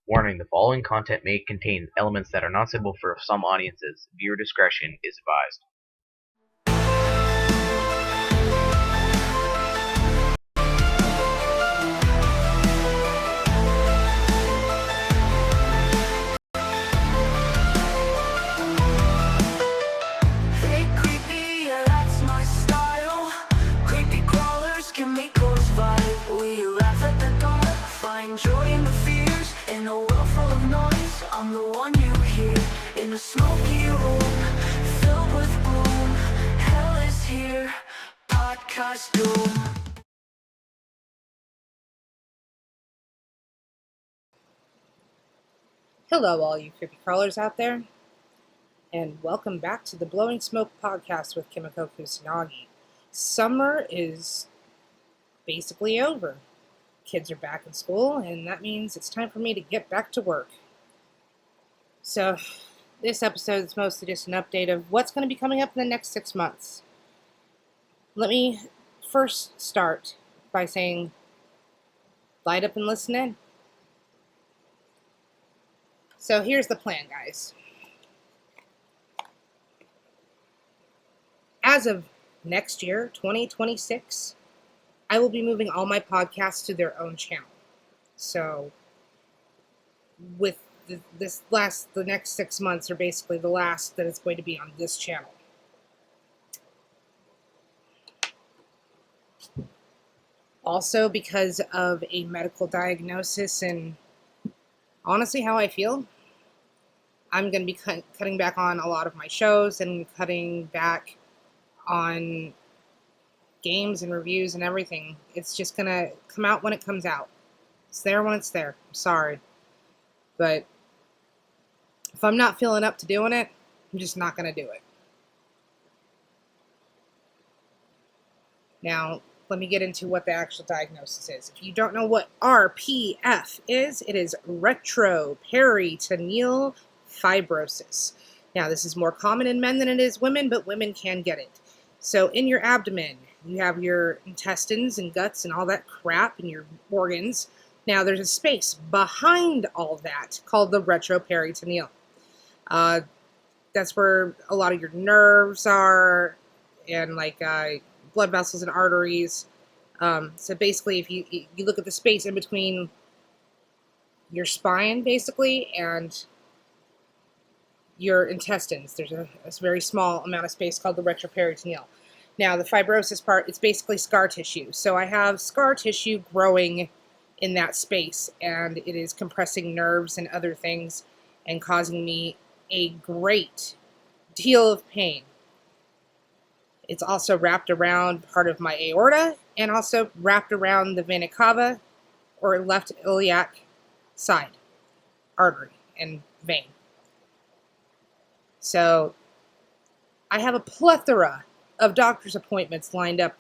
Warning: the following content may contain elements that are not suitable for some audiences. Viewer discretion is advised. Hey creepy, yeah, that's my style. Creepy crawlers, Kimiko's vibe. We laugh at the dark, find joy in the fears. In a world full of noise, I'm the one you hear. In a smoky room, filled with gloom. Hell is here, podcast doom. Hello, all you creepy crawlers out there, and welcome back to the Blowing Smoke podcast with Kimiko Kusanagi. Summer is basically over. Kids are back in school, and that means it's time for me to get back to work. So, this episode is mostly just an update of what's going to be coming up in the next 6 months. Let me first start by saying, light up and listen in. So here's the plan, guys. As of next year, 2026, I will be moving all my podcasts to their own channel. So with the next 6 months are basically the last that it's going to be on this channel. Also, because of a medical diagnosis and honestly how I feel, I'm going to be cutting back on a lot of my shows and cutting back on games and reviews and everything. It's just going to come out when it comes out. It's there when it's there. I'm sorry. But if I'm not feeling up to doing it, I'm just not going to do it. Now, let me get into what the actual diagnosis is. If you don't know what RPF is, it is retroperitoneal fibrosis. Now, this is more common in men than it is women, but women can get it. So in your abdomen, you have your intestines and guts and all that crap and your organs. Now, there's a space behind all that called the retroperitoneal. That's where a lot of your nerves are and blood vessels and arteries. So basically, if you look at the space in between your spine, basically, and your intestines, there's a very small amount of space called the retroperitoneal. Now, the fibrosis part, it's basically scar tissue. So I have scar tissue growing in that space, and it is compressing nerves and other things and causing me a great deal of pain. It's also wrapped around part of my aorta and also wrapped around the vena cava or left iliac side artery and vein. So I have a plethora of doctor's appointments lined up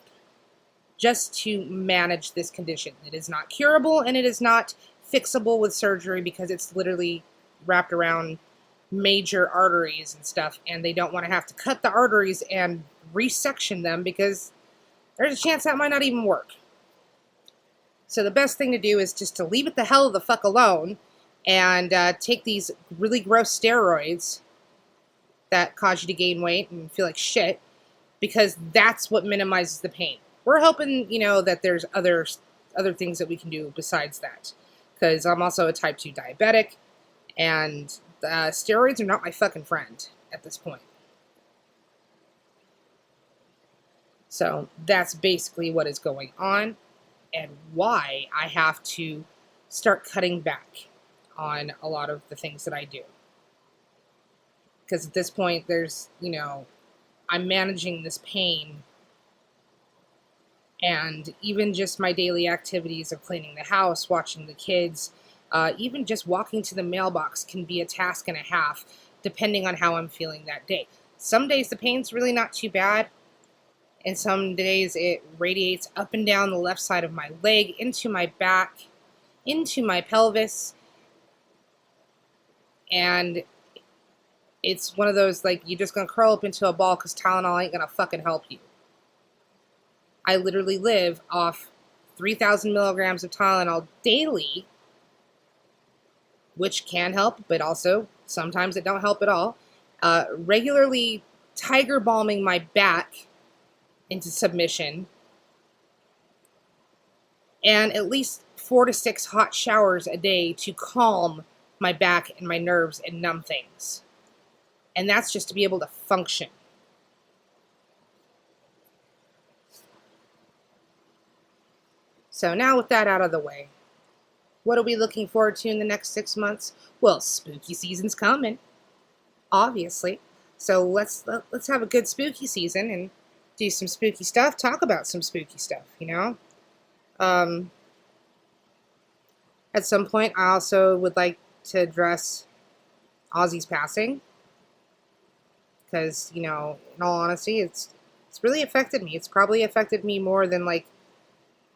just to manage this condition. It is not curable and it is not fixable with surgery because it's literally wrapped around major arteries and stuff, and they don't want to have to cut the arteries and resection them because there's a chance that might not even work. So the best thing to do is just to leave it the hell of the fuck alone and take these really gross steroids that cause you to gain weight and feel like shit, because that's what minimizes the pain. We're hoping, that there's other things that we can do besides that, because I'm also a type 2 diabetic, and steroids are not my fucking friend at this point. So that's basically what is going on and why I have to start cutting back on a lot of the things that I do. Because at this point, there's, I'm managing this pain, and even just my daily activities of cleaning the house, watching the kids, even just walking to the mailbox can be a task and a half, depending on how I'm feeling that day. Some days the pain's really not too bad, and some days it radiates up and down the left side of my leg, into my back, into my pelvis, and it's one of those, you're just going to curl up into a ball because Tylenol ain't going to fucking help you. I literally live off 3,000 milligrams of Tylenol daily which can help, but also sometimes it don't help at all. Regularly tiger balming my back into submission, and at least 4 to 6 hot showers a day to calm my back and my nerves and numb things. And that's just to be able to function. So now with that out of the way, what are we looking forward to in the next 6 months? Well, spooky season's coming, obviously. So let's have a good spooky season and do some spooky stuff, talk about some spooky stuff, you know? At some point, I also would like to address Ozzy's passing, because, you know, in all honesty, it's really affected me. It's probably affected me more than, like,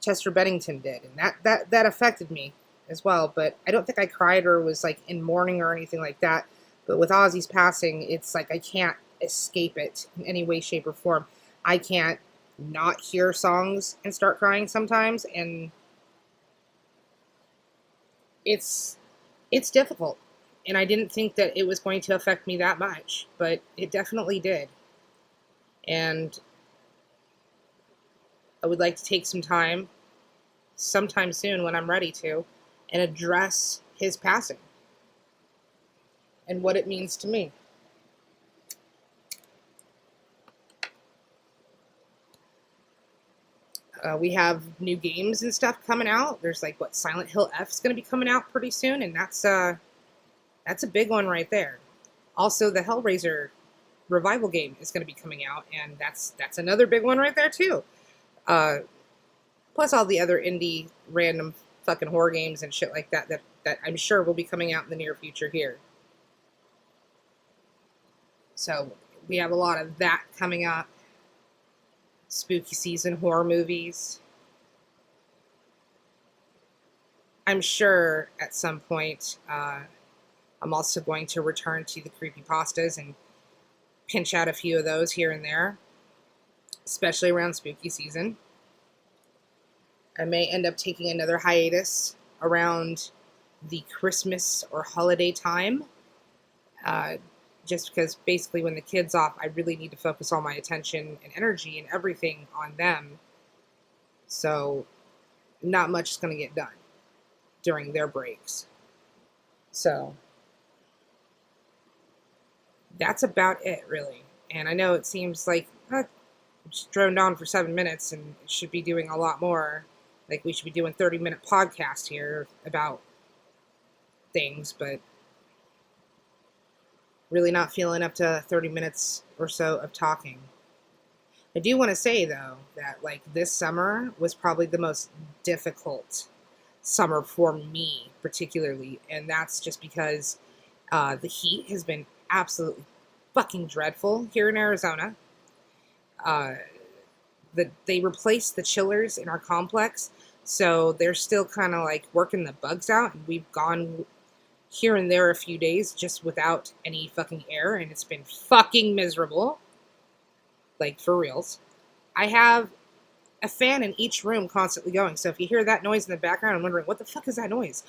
Chester Bennington did, and that affected me as well, but I don't think I cried or was, like, in mourning or anything like that. But with Ozzy's passing, it's like I can't escape it in any way, shape, or form. I can't not hear songs and start crying sometimes, and it's difficult. And I didn't think that it was going to affect me that much, but it definitely did. And I would like to take some time, sometime soon when I'm ready to, and address his passing and what it means to me. We have new games and stuff coming out. There's like Silent Hill F is going to be coming out pretty soon, and that's a big one right there. Also, the Hellraiser revival game is going to be coming out, and that's another big one right there too. Plus all the other indie random fucking horror games and shit like that I'm sure will be coming out in the near future here. So we have a lot of that coming up. Spooky season horror movies. I'm sure at some point I'm also going to return to the creepypastas and pinch out a few of those here and there, especially around spooky season. I may end up taking another hiatus around the Christmas or holiday time, just because basically when the kid's off, I really need to focus all my attention and energy and everything on them. So not much is going to get done during their breaks. So that's about it, really. And I know it seems like I just droned on for 7 minutes and should be doing a lot more. Like, we should be doing 30-minute podcast here about things, but really not feeling up to 30 minutes or so of talking. I do want to say, though, that, like, this summer was probably the most difficult summer for me, particularly, and that's just because the heat has been absolutely fucking dreadful here in Arizona. They replaced the chillers in our complex, so they're still kind of like working the bugs out, and we've gone here and there a few days just without any fucking air, and it's been fucking miserable. Like, for reals. I have a fan in each room constantly going, so if you hear that noise in the background, I'm wondering, what the fuck is that noise?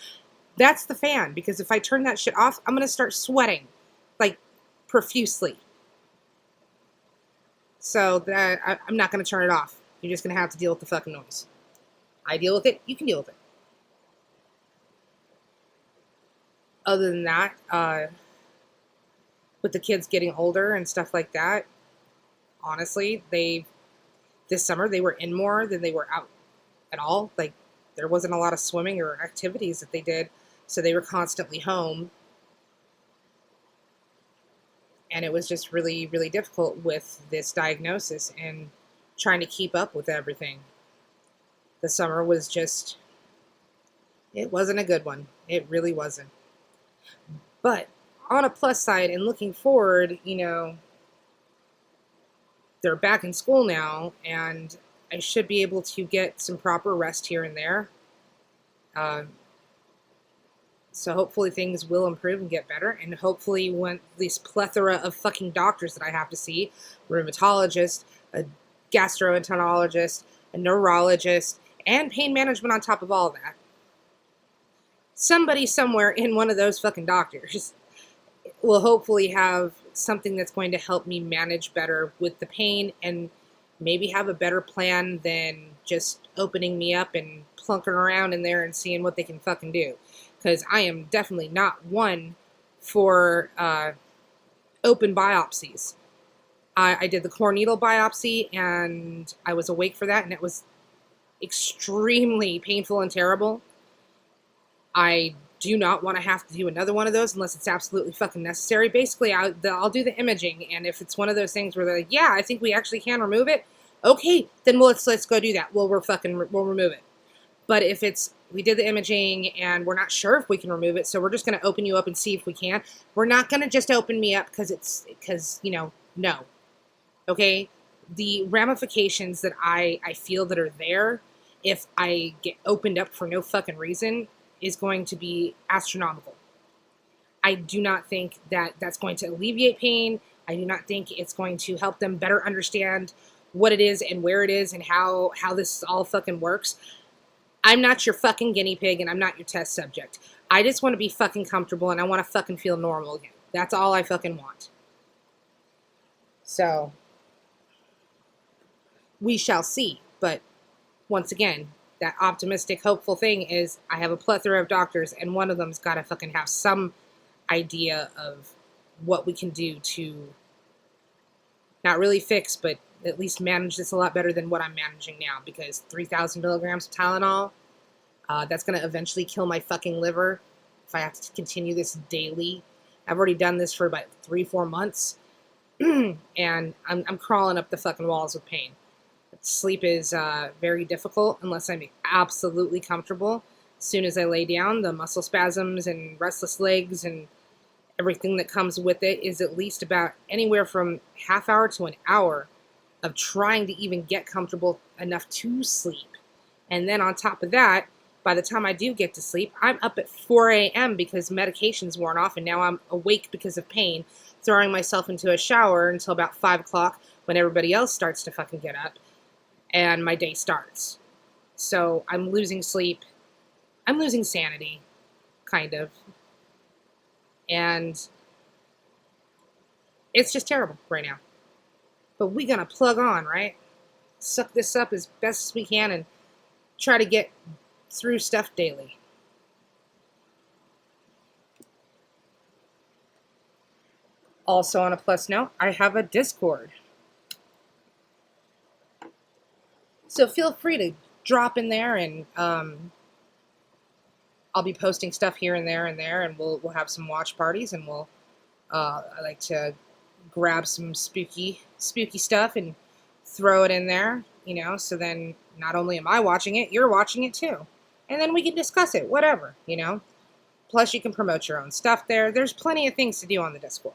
That's the fan, because if I turn that shit off, I'm going to start sweating, like, profusely. So that I'm not going to turn it off. You're just going to have to deal with the fucking noise. I deal with it, you can deal with it. Other than that, with the kids getting older and stuff like that, honestly, this summer they were in more than they were out at all. Like, there wasn't a lot of swimming or activities that they did, so they were constantly home. And it was just really, really difficult with this diagnosis and trying to keep up with everything. The summer was just, it wasn't a good one. It really wasn't. But on a plus side and looking forward, you know, they're back in school now, and I should be able to get some proper rest here and there. So hopefully things will improve and get better, and hopefully when this plethora of fucking doctors that I have to see, rheumatologist, a gastroenterologist, a neurologist, and pain management on top of all of that. somebody somewhere in one of those fucking doctors will hopefully have something that's going to help me manage better with the pain and maybe have a better plan than just opening me up and plunking around in there and seeing what they can fucking do. Because I am definitely not one for open biopsies. I did the core needle biopsy and I was awake for that, and it was extremely painful and terrible. I do not want to have to do another one of those unless it's absolutely fucking necessary. Basically, I'll do the imaging, and if it's one of those things where they're like, yeah, I think we actually can remove it, okay, then let's go do that. We'll remove it. But if it's, we did the imaging and we're not sure if we can remove it, so we're just going to open you up and see if we can. We're not going to just open me up because, no. Okay? The ramifications that I feel that are there if I get opened up for no fucking reason is going to be astronomical. I do not think that that's going to alleviate pain. I do not think it's going to help them better understand what it is and where it is and how this all fucking works. I'm not your fucking guinea pig and I'm not your test subject. I just want to be fucking comfortable and I want to fucking feel normal again. That's all I fucking want. So, we shall see. But once again, that optimistic, hopeful thing is I have a plethora of doctors and one of them's got to fucking have some idea of what we can do to not really fix, but at least manage this a lot better than what I'm managing now, because 3,000 milligrams of Tylenol, that's going to eventually kill my fucking liver if I have to continue this daily. I've already done this for about 3-4 months, and I'm crawling up the fucking walls with pain. Sleep is very difficult unless I'm absolutely comfortable. As soon as I lay down, the muscle spasms and restless legs and everything that comes with it is at least about anywhere from half hour to an hour of trying to even get comfortable enough to sleep. And then on top of that, by the time I do get to sleep, I'm up at 4 a.m. because medication's worn off, and now I'm awake because of pain, throwing myself into a shower until about 5 o'clock when everybody else starts to fucking get up, and my day starts. So I'm losing sleep. I'm losing sanity, kind of. And it's just terrible right now. But we gonna plug on, right? Suck this up as best as we can and try to get through stuff daily. Also, on a plus note, I have a Discord. So feel free to drop in there, and I'll be posting stuff here and there, and we'll have some watch parties, and I like to grab some spooky stuff and throw it in there, so then not only am I watching it, you're watching it too. And then we can discuss it, whatever, Plus you can promote your own stuff there. There's plenty of things to do on the Discord.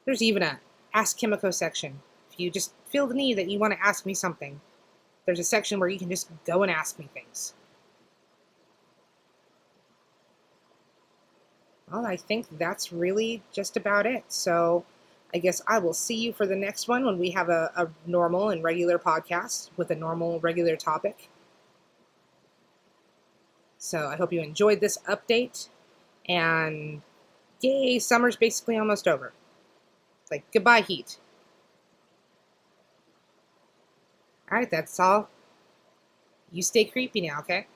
There's even a Ask Kimiko section. If you just feel the need that you want to ask me something, there's a section where you can just go and ask me things. Well, I think that's really just about it. So I guess I will see you for the next one when we have a normal and regular podcast with a normal, regular topic. So I hope you enjoyed this update. And yay, summer's basically almost over. It's like, goodbye, heat. All right, that's all. You stay creepy now, okay?